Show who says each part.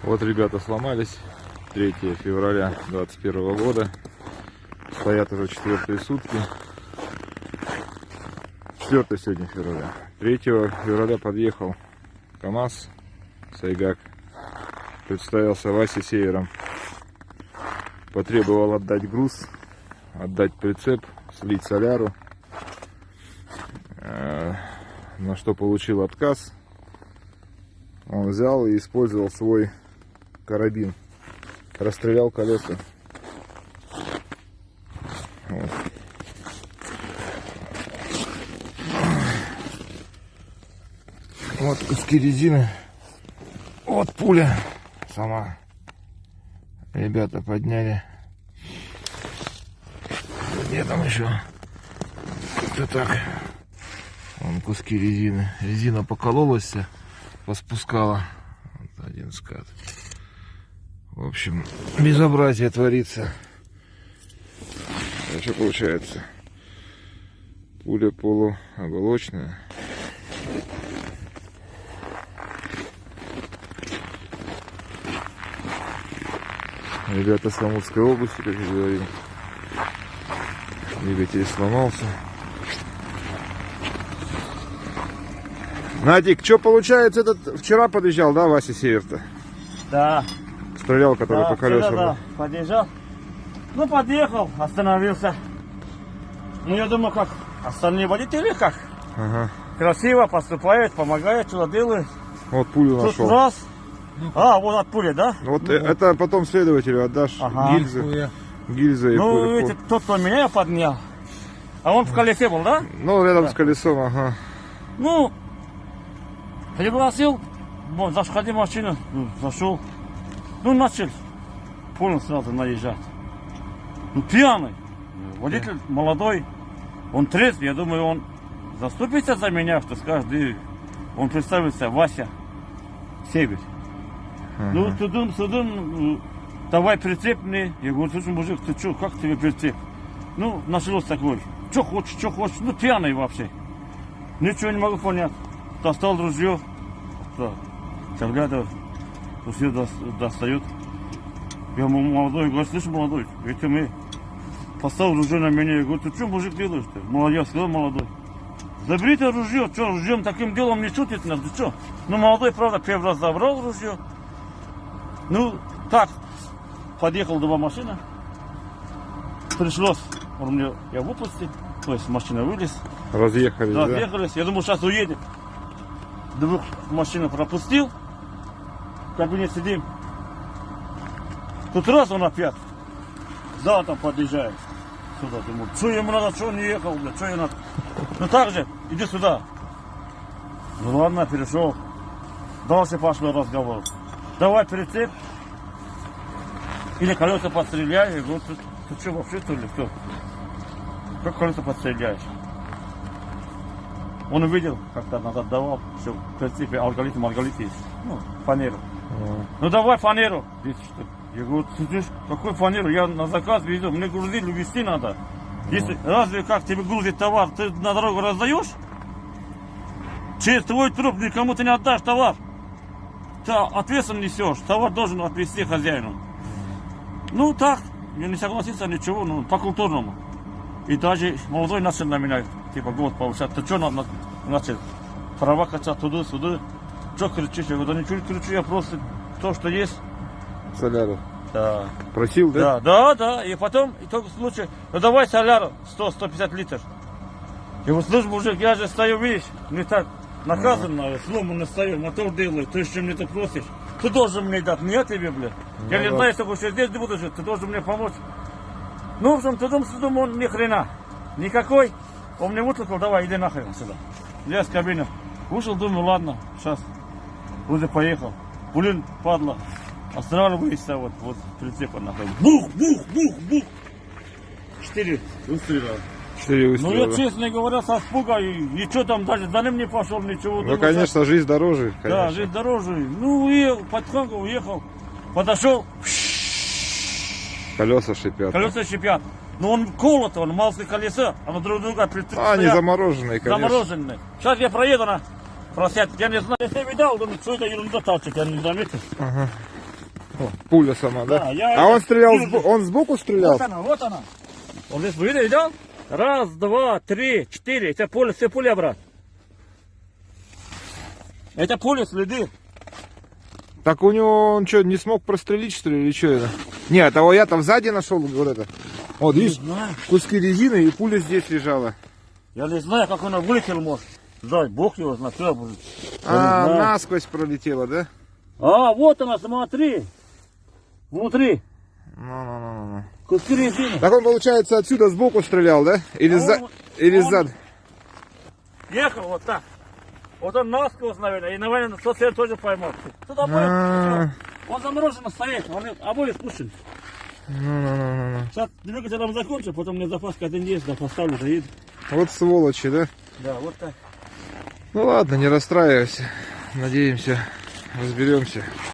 Speaker 1: Вот ребята сломались. 3 февраля 2021 года. Стоят уже 4-е сутки. 4 сегодня февраля. 3 февраля подъехал КамАЗ Сайгак. Представился Вася Севером. Потребовал отдать груз, отдать прицеп, слить соляру. На что получил отказ. Он взял и использовал свой карабин. Расстрелял колеса. Вот. Вот куски резины. Вот пуля сама. Ребята подняли. Где там еще? Это так. Вон куски резины. Резина покололась, поспускала. Вот один скат. В общем, безобразие творится. А что получается? Пуля полуоболочная. Ребята с Амурской области, как я говорил. Двигатель сломался. Надик, что получается, этот вчера подъезжал, да, Вася Север-то?
Speaker 2: Да.
Speaker 1: Стрелял, который по колесам.
Speaker 2: Да, подъезжал. Ну, подъехал, остановился. Ну, я думаю, как остальные водители, как?
Speaker 1: Ага.
Speaker 2: Красиво поступают, помогают, что делают.
Speaker 1: Вот пулю
Speaker 2: Тут
Speaker 1: нашел.
Speaker 2: раз. А, вот от пули, да?
Speaker 1: Вот это потом следователю отдашь.
Speaker 2: Ага.
Speaker 1: Гильзы и
Speaker 2: Ну,
Speaker 1: пуля.
Speaker 2: видите, тот, кто меня поднял. А он в колесе был, да?
Speaker 1: Ну, рядом с колесом, ага.
Speaker 2: Ну, пригласил, вот, заходи в машину, зашел. Ну, начал, понял, сразу наезжать. Ну, пьяный. Водитель молодой, он трезвый, я думаю, он заступится за меня, что скажет, и он представится, Вася Север. Ну, судом, давай прицеп мне. Я говорю, слушай, мужик, ты что, как тебе прицеп? Ну, началось такое, что хочешь, ну, пьяный вообще. Ничего не могу понять. Достал ружье, взглядывает, ружье достает. Я молодой, говорю, слышь, молодой, это мы. Поставил ружье на меня, я говорю, ты что, мужик, делаешь-то? Я сказал, молодой. Заберите ружье, что, ружьем таким делом не шутит нас, ты что? Ну, молодой, правда, первый раз забрал ружье. Ну, так, подъехал два машина. Пришлось, он мне, я выпустил, то есть машина вылез.
Speaker 1: Разъехались, да?
Speaker 2: Разъехались, я думал, сейчас уедет. Двух машину пропустил, в кабинете сидим. Тут раз он опять, да, там подъезжает. Сюда, думаю, что ему надо, что он не ехал, бля, что ему надо. Ну так же, иди сюда. Ну ладно, перешел. Дальше пошел разговор. Давай прицеп. Или колеса подстреляй. Я говорю, ты что вообще, что ли, кто? Как колеса подстреляешь? Он увидел, как-то назад давал, что в принципе алголитм есть. Ну, фанеру. Ну давай фанеру. Я говорю, ты знаешь, какой фанеру? Я на заказ везу, мне грузить, везти надо. Если, разве как тебе грузит товар, ты на дорогу раздаешь? Через твой труп никому ты не отдашь товар. Ты ответственно несешь, товар должен отвезти хозяину. Ну так, я не согласился ничего, ну по культурному. И даже молодой начал на меня, типа, голос повышать. Ты что начал? Права качать туда-сюда. Что кричишь? Я говорю, да ничего не кричу, я просто то, что есть.
Speaker 1: Соляру.
Speaker 2: Да.
Speaker 1: Просил, да?
Speaker 2: Да. И потом, и только случай, ну давай соляру 100-150 литров. Я говорю, слушай, мужик, я же стою, видишь, не так наказано, сломанно стою, мотор делаю, ты что мне это просишь? Ты должен мне дать, не я тебе, бля. Я не знаю, что еще здесь буду жить, ты должен мне помочь. Ну, в общем, судом он ни хрена. Никакой. Он мне выкликал, давай, иди нахрен сюда. Я с кабины. Вышел, думаю, ладно, сейчас. Уже поехал. Блин, падла. Останавливайся, вот прицепа нахуй. Бух! 4 выстрела.
Speaker 1: 4 выстрела.
Speaker 2: Ну, я, честно говоря, со испуга, и что там, даже за ним не пошел, ничего.
Speaker 1: Ну, конечно, жизнь дороже, конечно.
Speaker 2: Да, жизнь дороже. Ну, уехал, потихоньку уехал. Подошел.
Speaker 1: Колеса шипят.
Speaker 2: Колеса шипят. Но он колот, он малые колеса, а на друг друга
Speaker 1: А, они замороженные, конечно.
Speaker 2: Замороженные. Сейчас я проеду на просят. Я не знаю, если видал, думаю, что это ерунда торчит, я не заметил.
Speaker 1: Ага. О, пуля сама, да?
Speaker 2: Да, я
Speaker 1: А он
Speaker 2: это
Speaker 1: стрелял,
Speaker 2: вижу.
Speaker 1: он сбоку стрелял?
Speaker 2: Вот она, вот она. Он здесь видел? Раз, два, три, четыре. Это пуля, все пули, брат. Это пули следы.
Speaker 1: Так у него он что, не смог прострелить, что ли, или что это? Нет, а я там сзади нашел вот это. Вот, видишь,
Speaker 2: Не знаю.
Speaker 1: куски резины и пуля здесь лежала.
Speaker 2: Я не знаю, как он вылетел, может. Знать, Бог его знает, кто будет. Я не
Speaker 1: А,
Speaker 2: знаю.
Speaker 1: насквозь пролетела, да?
Speaker 2: А, вот она, смотри. Внутри.
Speaker 1: Ну.
Speaker 2: Куски резины.
Speaker 1: Так он, получается, отсюда сбоку стрелял, да? Или,
Speaker 2: А он-
Speaker 1: или
Speaker 2: он-
Speaker 1: сзади?
Speaker 2: Ехал вот так. Вот он насквозь, наверное, и, наверное, сосед тоже поймал. Тут
Speaker 1: А.
Speaker 2: обои, всё. Он заморожен стоит, он обои спущен.
Speaker 1: Ну.
Speaker 2: Сейчас двигатель там закончу, потом мне запаска один есть, да, поставлю, заеду.
Speaker 1: Вот сволочи, да?
Speaker 2: Да, вот так.
Speaker 1: Ну ладно, не расстраивайся. Надеемся, разберемся.